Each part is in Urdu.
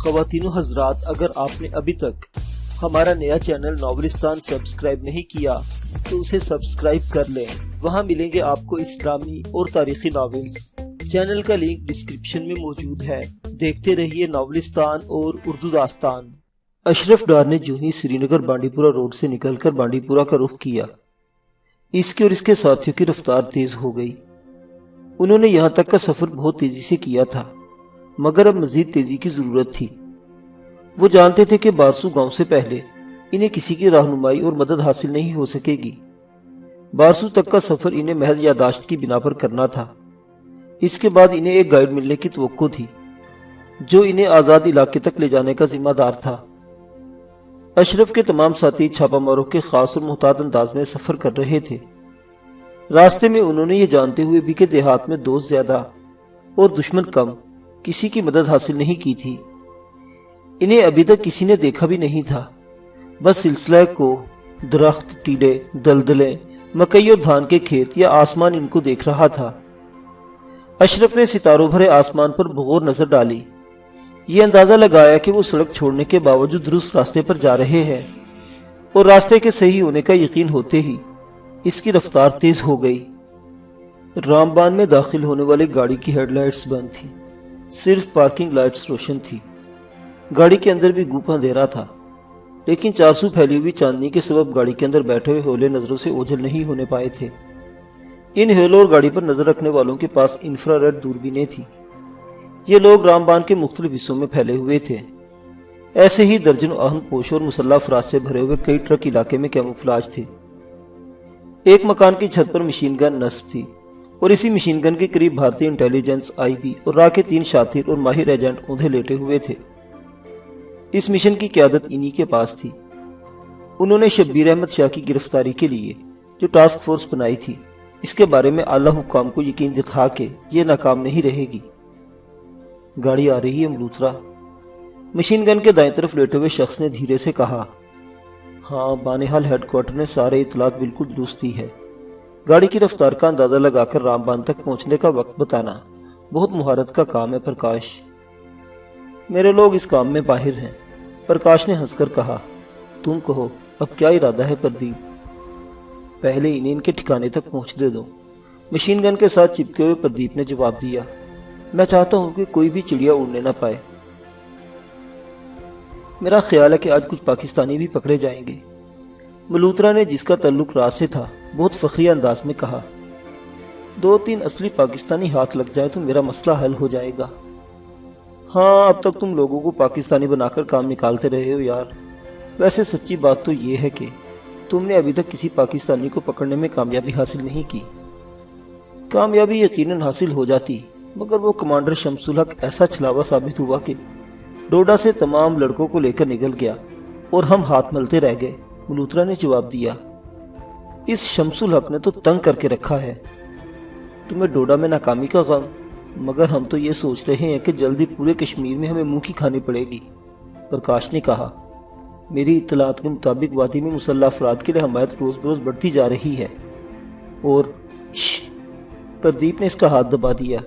خواتین و حضرات، اگر آپ نے ابھی تک ہمارا نیا چینل ناولستان سبسکرائب نہیں کیا تو اسے سبسکرائب کر لیں۔ وہاں ملیں گے آپ کو اسلامی اور تاریخی ناولز۔ چینل کا لنک ڈسکرپشن میں موجود ہے۔ دیکھتے رہیے ناولستان اور اردو داستان۔ اشرف ڈار نے جو ہی سری نگر بانڈی پورہ روڈ سے نکل کر بانڈی پورہ کا رخ کیا، اس کے اور اس کے ساتھیوں کی رفتار تیز ہو گئی۔ انہوں نے یہاں تک کا سفر بہت تیزی سے کیا تھا، مگر اب مزید تیزی کی ضرورت تھی۔ وہ جانتے تھے کہ بارسو گاؤں سے پہلے انہیں کسی کی رہنمائی اور مدد حاصل نہیں ہو سکے گی۔ بارسو تک کا سفر انہیں محض یادداشت کی بنا پر کرنا تھا۔ اس کے بعد انہیں ایک گائیڈ ملنے کی توقع تھی جو انہیں آزاد علاقے تک لے جانے کا ذمہ دار تھا۔ اشرف کے تمام ساتھی چھاپا ماروں کے خاص اور محتاط انداز میں سفر کر رہے تھے۔ راستے میں انہوں نے یہ جانتے ہوئے بھی کہ دیہات میں دوست زیادہ اور دشمن کم، کسی کی مدد حاصل نہیں کی تھی۔ انہیں ابھی تک کسی نے دیکھا بھی نہیں تھا، بس سلسلہ کو درخت، ٹیڈے، دلدلیں، مکئی اور دھان کے کھیت یا آسمان ان کو دیکھ رہا تھا۔ اشرف نے ستاروں بھرے آسمان پر بغور نظر ڈالی، یہ اندازہ لگایا کہ وہ سڑک چھوڑنے کے باوجود درست راستے پر جا رہے ہیں، اور راستے کے صحیح ہونے کا یقین ہوتے ہی اس کی رفتار تیز ہو گئی۔ رام بان میں داخل ہونے والی گاڑی کی ہیڈ لائٹس بند تھی، صرف پارکنگ لائٹس روشن تھی۔ گاڑی کے اندر بھی گوپ اندھیرا تھا، لیکن 400 پھیلی ہوئی چاندنی کے سبب گاڑی کے اندر بیٹھے ہوئے ہولے نظروں سے اوجھل نہیں ہونے پائے تھے۔ ان ہولوں اور گاڑی پر نظر رکھنے والوں کے پاس انفرا ریڈ دوربینیں تھی۔ یہ لوگ رام بان کے مختلف حصوں میں پھیلے ہوئے تھے۔ ایسے ہی درجنوں اہم پوش اور مسلح افراد سے بھرے ہوئے کئی ٹرک علاقے میں کیموفلاج تھے۔ ایک مکان کی چھت پر مشین گن نصب تھی، اور اسی مشین گن کے قریب بھارتی انٹیلیجنس، آئی بی اور را کے 3 شاطر اور ماہر ایجنٹ اوندھے لیٹے ہوئے تھے۔ اس مشن کی قیادت انہی کے پاس تھی۔ انہوں نے شبیر احمد شاہ کی گرفتاری کے لیے جو ٹاسک فورس بنائی تھی، اس کے بارے میں اعلیٰ حکام کو یقین دکھا کہ یہ ناکام نہیں رہے گی۔ گاڑی آ رہی ہے ملوترا، مشین گن کے دائیں طرف لیٹے ہوئے شخص نے دھیرے سے کہا۔ ہاں، بانہال ہیڈ کوارٹر نے سارے اطلاعات بالکل درست دی ہے۔ گاڑی کی رفتار کا اندازہ لگا کر رام بان تک پہنچنے کا وقت بتانا بہت مہارت کا کام ہے پرکاش۔ میرے لوگ اس کام میں ماہر ہیں، پرکاش نے ہنس کر کہا۔ تم کہو، اب کیا ارادہ ہے پردیپ؟ پہلے انہیں ان کے ٹھکانے تک پہنچ دے دو، مشین گن کے ساتھ چپکے ہوئے پردیپ نے جواب دیا۔ میں چاہتا ہوں کہ کوئی بھی چڑیا اڑنے نہ پائے۔ میرا خیال ہے کہ آج کچھ پاکستانی بھی پکڑے جائیں گے، ملوترا نے، جس کا تعلق راہ سے تھا، بہت فخریہ انداز میں کہا۔ 2-3 اصلی پاکستانی ہاتھ لگ جائے تو میرا مسئلہ حل ہو جائے گا۔ ہاں، اب تک تم لوگوں کو پاکستانی بنا کر کام نکالتے رہے ہو یار۔ ویسے سچی بات تو یہ ہے کہ تم نے ابھی تک کسی پاکستانی کو پکڑنے میں کامیابی حاصل نہیں کی۔ کامیابی یقیناً حاصل ہو جاتی، مگر وہ کمانڈر شمس الحق ایسا چھلاوا ثابت ہوا کہ ڈوڈا سے تمام لڑکوں کو لے کر نکل گیا اور ہم ہاتھ ملتے رہ گئے، ملوترا نے جواب دیا۔ اس شمس الحق نے تو تنگ کر کے رکھا ہے۔ تمہیں ڈوڈا میں ناکامی کا غم، مگر ہم تو یہ سوچ رہے ہیں کہ جلدی پورے کشمیر میں ہمیں منہ کی کھانی پڑے گی، پرکاش نے کہا۔ میری اطلاعات کے مطابق وادی میں مسلح افراد کے لیے حمایت روز بروز بڑھتی جا رہی ہے، اور پردیپ نے اس کا ہاتھ دبا دیا۔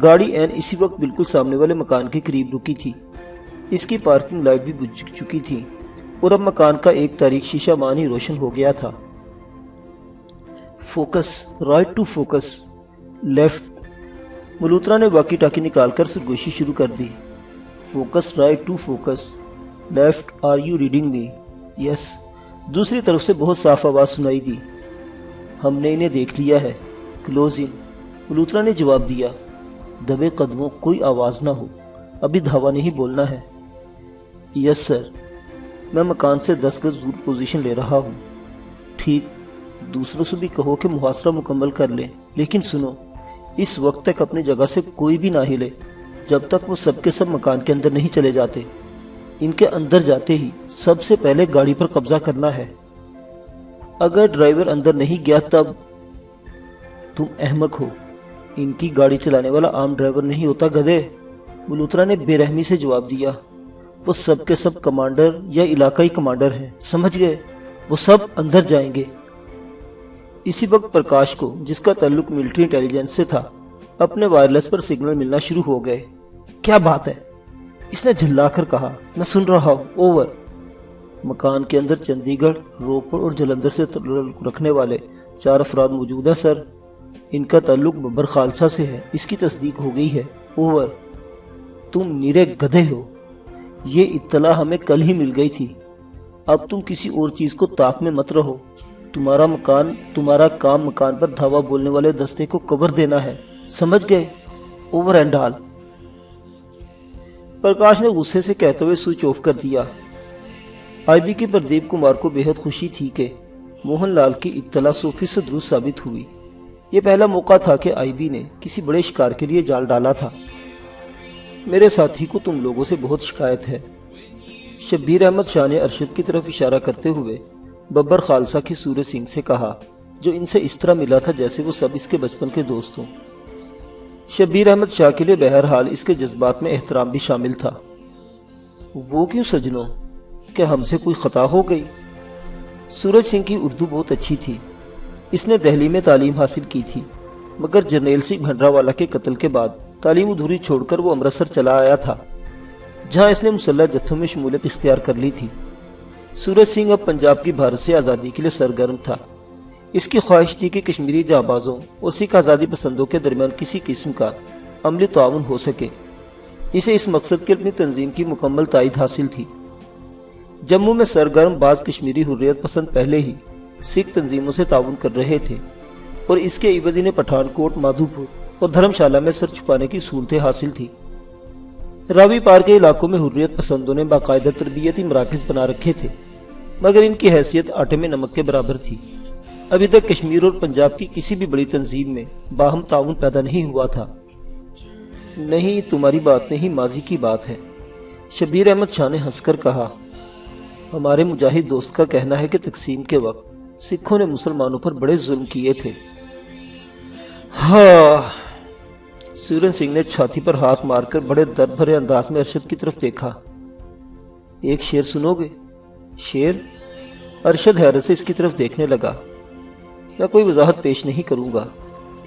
گاڑی عین اسی وقت بالکل سامنے والے مکان کے قریب رکی تھی۔ اس کی پارکنگ لائٹ بھی بجھ چکی تھی، اور اب مکان کا ایک تاریک شیشہ مان ہی روشن ہو گیا تھا۔ Focus, right to focus, left. Malhotra نے واکی ٹاکی نکال کر سرگوشی شروع کر دی۔ Focus, right to focus, left, are you reading me? Yes. دوسری طرف سے بہت صاف آواز سنائی دی۔ ہم نے انہیں دیکھ لیا ہے، کلوز ان، ملوترا نے جواب دیا۔ دبے قدموں، کوئی آواز نہ ہو، ابھی دھاوا نہیں بولنا ہے۔ یس سر، میں مکان سے 10 گز دور پوزیشن لے رہا ہوں۔ ٹھیک، دوسروں سے بھی کہو کہ محاصرہ مکمل کر لیں، لیکن سنو، اس وقت تک اپنی جگہ سے کوئی بھی نہ ہلے جب تک وہ سب کے سب مکان کے اندر نہیں چلے جاتے۔ ان کے اندر جاتے ہی سب سے پہلے گاڑی پر قبضہ کرنا ہے۔ اگر ڈرائیور اندر نہیں گیا تب؟ تم احمق ہو، ان کی گاڑی چلانے والا عام ڈرائیور نہیں ہوتا گدھے، ملوترا نے بے رحمی سے جواب دیا۔ وہ سب کے سب کمانڈر یا علاقائی کمانڈر ہیں، سمجھ گئے؟ وہ سب اندر جائیں گے۔ اسی وقت پرکاش کو، جس کا تعلق ملٹری انٹیلیجنس سے تھا، اپنے وائرلیس پر سگنل ملنا شروع ہو گئے۔ کیا بات ہے؟ اس نے جھلا کر کہا۔ میں سن رہا ہوں، اوور۔ مکان کے اندر چندی گڑھ، روپڑ اور جلندھر سے تعلق رکھنے والے 4 افراد موجود ہیں سر۔ ان کا تعلق ببر خالصہ سے ہے، اس کی تصدیق ہو گئی ہے، اوور۔ تم نیرے گدھے ہو، یہ اطلاع ہمیں کل ہی مل گئی تھی۔ اب تم کسی اور چیز کو طاق میں مت رہو۔ تمہارا کام مکان پر دھاوا بولنے والے دستے کو کور دینا ہے، سمجھ گئے، اوور اینڈ آل۔ پرکاش نے غصے سے کہتے ہوئے سوئچ آف کر دیا۔ آئی بی کے پردیپ کمار کو بے حد خوشی تھی کہ موہن لال کی اطلاع 100% درست ثابت ہوئی۔ یہ پہلا موقع تھا کہ آئی بی نے کسی بڑے شکار کے لیے جال ڈالا تھا۔ میرے ساتھی کو تم لوگوں سے بہت شکایت ہے، شبیر احمد شاہ نے ارشد کی طرف اشارہ کرتے ہوئے ببر خالصہ کی سورج سنگھ سے کہا، جو ان سے اس طرح ملا تھا جیسے وہ سب اس کے بچپن کے دوست ہوں۔ شبیر احمد شاہ کے لیے بہرحال اس کے جذبات میں احترام بھی شامل تھا۔ وہ کیوں سجنوں، کیا ہم سے کوئی خطا ہو گئی؟ سورج سنگھ کی اردو بہت اچھی تھی۔ اس نے دہلی میں تعلیم حاصل کی تھی، مگر جرنیل سنگھ بھنڈراوالا کے قتل کے بعد تعلیم ادھوری چھوڑ کر وہ امرتسر چلا آیا تھا، جہاں اس نے مسلح جتھوں میں شمولیت اختیار کر لی تھی۔ سورج سنگھ اب پنجاب کی بھارت سے آزادی کے لیے سرگرم تھا۔ اس کی خواہش تھی کہ کشمیری جاں بازوں اور سکھ آزادی پسندوں کے درمیان کسی قسم کا عملی تعاون ہو سکے۔ اسے اس مقصد کے اپنی تنظیم کی مکمل تائید حاصل تھی۔ جموں میں سرگرم باز کشمیری حریت پسند پہلے ہی سکھ تنظیموں سے تعاون کر رہے تھے، اور اس کے عوض انہیں پٹھان کوٹ، مادھو پور اور دھرم شالہ میں سر چھپانے کی صورتیں حاصل تھی۔ راوی پار کے علاقوں میں حریت پسندوں نے باقاعدہ تربیتی مراکز بنا رکھے تھے، مگر ان کی حیثیت آٹے میں نمک کے برابر تھی۔ ابھی تک کشمیر اور پنجاب کی کسی بھی بڑی تنظیم میں باہم تعاون پیدا نہیں ہوا تھا۔ نہیں، تمہاری بات نہیں، ماضی کی بات ہے، شبیر احمد شاہ نے ہنس کر کہا۔ ہمارے مجاہد دوست کا کہنا ہے کہ تقسیم کے وقت سکھوں نے مسلمانوں پر بڑے ظلم کیے تھے۔ ہاں، سورن سنگھ نے چھاتی پر ہاتھ مار کر بڑے درد بھرے انداز میں ارشد کی طرف دیکھا۔ ایک شعر سنو گے؟ شعر؟ ارشد حیرت سے اس کی طرف دیکھنے لگا۔ میں کوئی وضاحت پیش نہیں کروں گا،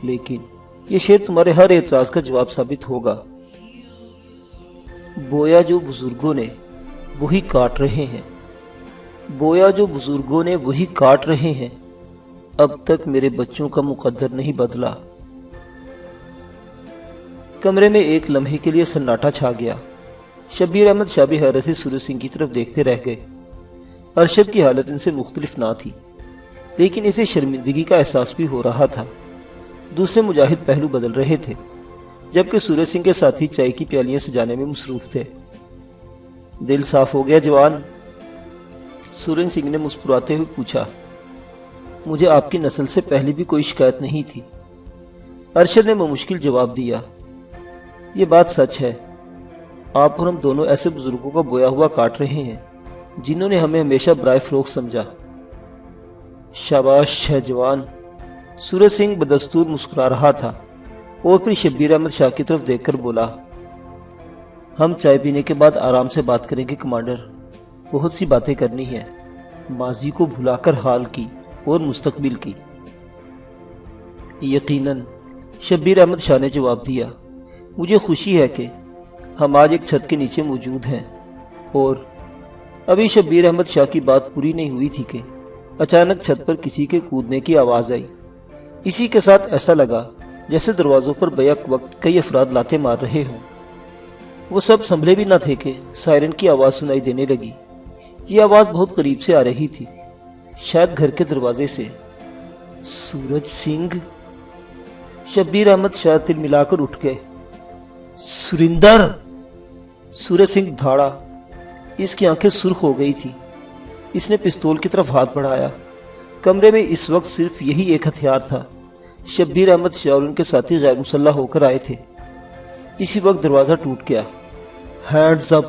لیکن یہ شعر تمہارے ہر اعتراض کا جواب ثابت ہوگا۔ بویا جو بزرگوں نے وہی کاٹ رہے ہیں، بویا جو بزرگوں نے وہی کاٹ رہے ہیں، اب تک میرے بچوں کا مقدر نہیں بدلا۔ کمرے میں ایک لمحے کے لیے سناٹا چھا گیا۔ شبیر احمد شاہ بھی حیرت سے سورج سنگھ کی طرف دیکھتے رہ گئے۔ ارشد کی حالت ان سے مختلف نہ تھی، لیکن اسے شرمندگی کا احساس بھی ہو رہا تھا۔ دوسرے مجاہد پہلو بدل رہے تھے، جبکہ سورج سنگھ کے ساتھی چائے کی پیالیاں سجانے میں مصروف تھے۔ دل صاف ہو گیا جوان؟ سورج سنگھ نے مسکراتے ہوئے پوچھا۔ مجھے آپ کی نسل سے پہلے بھی کوئی شکایت نہیں تھی، ارشد نے بمشکل جواب دیا۔ یہ بات سچ ہے، آپ اور ہم دونوں ایسے بزرگوں کا بویا ہوا کاٹ رہے ہیں جنہوں نے ہمیں ہمیشہ برائے فروغ سمجھا۔ شاباش ہے جوان، سورج سنگھ بدستور مسکرا رہا تھا، اور پھر شبیر احمد شاہ کی طرف دیکھ کر بولا، ہم چائے پینے کے بعد آرام سے بات کریں گے کمانڈر، بہت سی باتیں کرنی ہیں، ماضی کو بھلا کر حال کی اور مستقبل کی۔ یقیناً، شبیر احمد شاہ نے جواب دیا، مجھے خوشی ہے کہ ہم آج ایک چھت کے نیچے موجود ہیں۔ اور ابھی شبیر احمد شاہ کی بات پوری نہیں ہوئی تھی کہ اچانک چھت پر کسی کے کودنے کی آواز آئی۔ اسی کے ساتھ ایسا لگا جیسے دروازوں پر بیک وقت کئی افراد لاتے مار رہے ہوں۔ وہ سب سنبھلے بھی نہ تھے کہ سائرن کی آواز سنائی دینے لگی۔ یہ آواز بہت قریب سے آ رہی تھی، شاید گھر کے دروازے سے۔ سورج سنگھ! شبیر احمد شاہ تل ملا کر اٹھ گئے۔ سریندر! سورج سنگھ دھاڑا، اس کی آنکھیں سرخ ہو گئی تھی۔ اس نے پستول کی طرف ہاتھ بڑھایا۔ کمرے میں اس وقت صرف یہی ایک ہتھیار تھا۔ شبیر احمد شاہ اور ان کے ساتھی غیر مسلح ہو کر آئے تھے۔ اسی وقت دروازہ ٹوٹ گیا۔ ہینڈز اپ!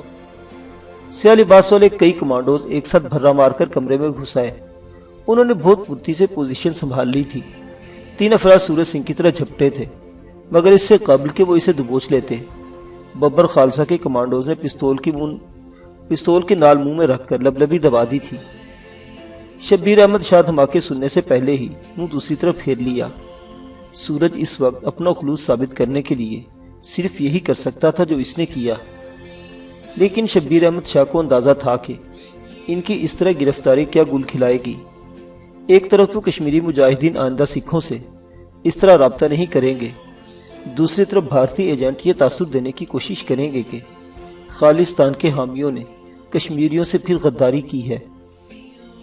سیاہ لباس والے کئی کمانڈوز ایک ساتھ بھرا مار کر کمرے میں گھس آئے۔ انہوں نے بہت پھرتی سے پوزیشن سنبھال لی تھی۔ 3 افراد سورج سنگھ کی طرح جھپٹے تھے، مگر اس سے قبل کہ وہ اسے دبوچ لیتے، ببر خالصہ کے کمانڈوز نے پستول کی نال منہ میں رکھ کر لبلبی دبا دی تھی۔ شبیر احمد شاہ دھماکے سننے سے پہلے ہی منہ دوسری طرف پھیر لیا۔ سورج اس وقت اپنا خلوص ثابت کرنے کے لیے صرف یہی کر سکتا تھا جو اس نے کیا۔ لیکن شبیر احمد شاہ کو اندازہ تھا کہ ان کی اس طرح گرفتاری کیا گل کھلائے گی۔ ایک طرف تو کشمیری مجاہدین آئندہ سکھوں سے اس طرح رابطہ نہیں کریں گے، دوسری طرف بھارتی ایجنٹ یہ تاثر دینے کی کوشش کریں گے کہ خالصتان کے حامیوں نے کشمیریوں سے پھر غداری کی ہے۔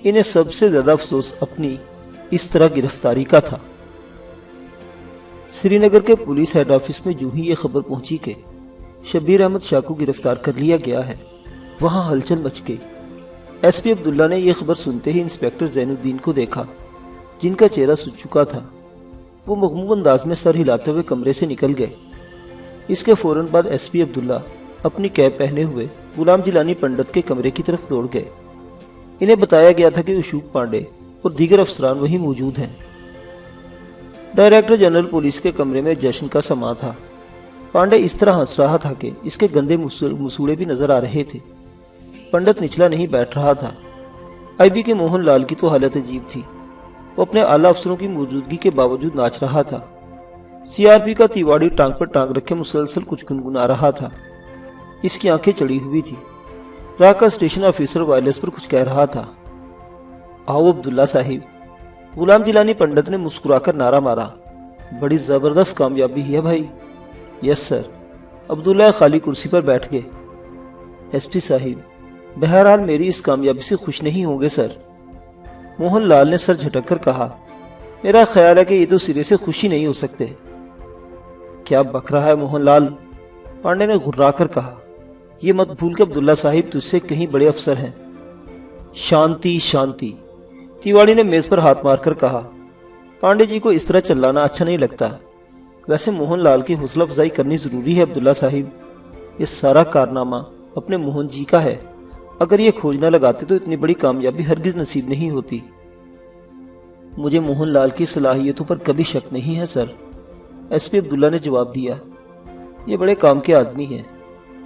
انہیں سب سے زیادہ افسوس اپنی اس طرح گرفتاری کا تھا۔ سری نگر کے پولیس ہیڈ آفس میں جو ہی یہ خبر پہنچی کہ شبیر احمد شاہ کو گرفتار کر لیا گیا ہے، وہاں ہلچل مچ گئی۔ ایس پی عبداللہ نے یہ خبر سنتے ہی انسپیکٹر زین الدین کو دیکھا، جن کا چہرہ سوج چکا تھا۔ وہ مغموم انداز میں سر ہلاتے ہوئے کمرے سے نکل گئے۔ اس کے فوراً بعد ایس پی عبداللہ اپنی کیپ پہنے ہوئے غلام جیلانی پنڈت کے کمرے کی طرف دوڑ گئے۔ انہیں بتایا گیا تھا کہ اشوک پانڈے اور دیگر افسران وہیں موجود ہیں۔ ڈائریکٹر جنرل پولیس کے کمرے میں جشن کا سماں تھا۔ پانڈے اس طرح ہنس رہا تھا کہ اس کے گندے مسوڑے بھی نظر آ رہے تھے۔ پنڈت نچلا نہیں بیٹھ رہا تھا۔ آئی بی کے موہن لال کی تو حالت عجیب تھی۔ وہ اپنے اعلیٰ افسروں کی موجودگی کے باوجود ناچ رہا تھا۔ سی آر پی کا تیواڑی ٹانگ پر ٹانگ رکھے مسلسل کچھ گنگنا رہا تھا۔ اس کی آنکھیں چڑی ہوئی تھی۔ راہ کا اسٹیشن آفیسر وائرلیس پر کچھ کہہ رہا تھا۔ آؤ عبداللہ صاحب، غلام جیلانی پنڈت نے مسکرا کر نعرہ مارا۔ بڑی زبردست کامیابی ہے بھائی۔ یس سر۔ عبداللہ خالی کرسی پر بیٹھ گئے۔ ایس پی صاحب، بہرحال میری اس کامیابی سے خوش نہیں ہوں گے سر۔ موہن لال نے سر جھٹک کر کہا، میرا خیال ہے کہ یہ تو سرے سے خوشی نہیں ہو سکتے۔ کیا بک رہا ہے موہن لال؟ پانڈے نے غرا کر کہا، یہ مت بھول کہ عبداللہ صاحب تجھ سے کہیں بڑے افسر ہیں۔ شانتی شانتی، تیواڑی نے میز پر ہاتھ مار کر کہا۔ پانڈے جی کو اس طرح چلانا اچھا نہیں لگتا۔ ویسے موہن لال کی حوصلہ افزائی کرنی ضروری ہے عبداللہ صاحب۔ یہ سارا کارنامہ اپنے موہن جی کا ہے۔ اگر یہ کھوج نہ لگاتے تو اتنی بڑی کامیابی ہرگز نصیب نہیں ہوتی۔ مجھے موہن لال کی صلاحیتوں پر کبھی شک نہیں ہے سر، ایس پی عبداللہ نے جواب دیا۔ یہ بڑے کام کے آدمی ہیں،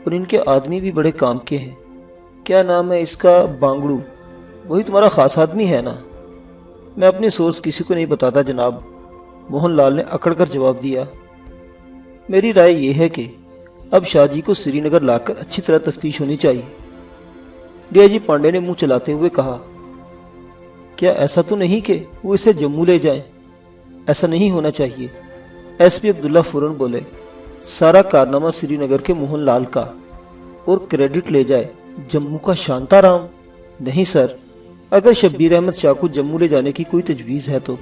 اور ان کے آدمی بھی بڑے کام کے ہیں۔ کیا نام ہے اس کا؟ بانگڑو۔ وہی تمہارا خاص آدمی ہے نا؟ میں اپنی سورس کسی کو نہیں بتاتا جناب، موہن لال نے اکڑ کر جواب دیا۔ میری رائے یہ ہے کہ اب شاہ جی کو سری نگر لا کر اچھی طرح تفتیش ہونی چاہیے۔ ڈی آئی جی پانڈے نے منہ چلاتے ہوئے کہا، کیا ایسا تو نہیں کہ وہ اسے جموں لے جائیں؟ ایسا نہیں ہونا چاہیے۔ ایس پی عبداللہ فوراً بولے، سارا کارنامہ سری نگر کے موہن لال کا، اور کریڈٹ لے جائے جموں کا شانتا رام؟ نہیں سر، اگر شبیر احمد شاہ کو جموں لے جانے کی کوئی تجویز ہے تو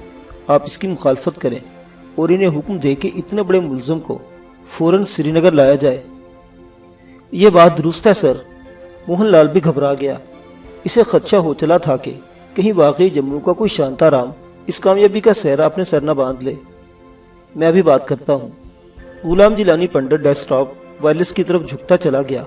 آپ اس کی مخالفت کریں اور انہیں حکم دے کہ اتنے بڑے ملزم کو فوراً سری نگر لایا جائے۔ یہ بات درست ہے سر۔ موہن لال بھی گھبرا گیا۔ اسے خدشہ ہو چلا تھا کہ کہیں واقعی جموں کا کوئی شانتا رام اس کامیابی کا سہرا اپنے سر نہ باندھ لے۔ میں ابھی بات کرتا ہوں۔ Ghulam Jilani Pandit desktop wireless کی طرف جھکتا چلا گیا۔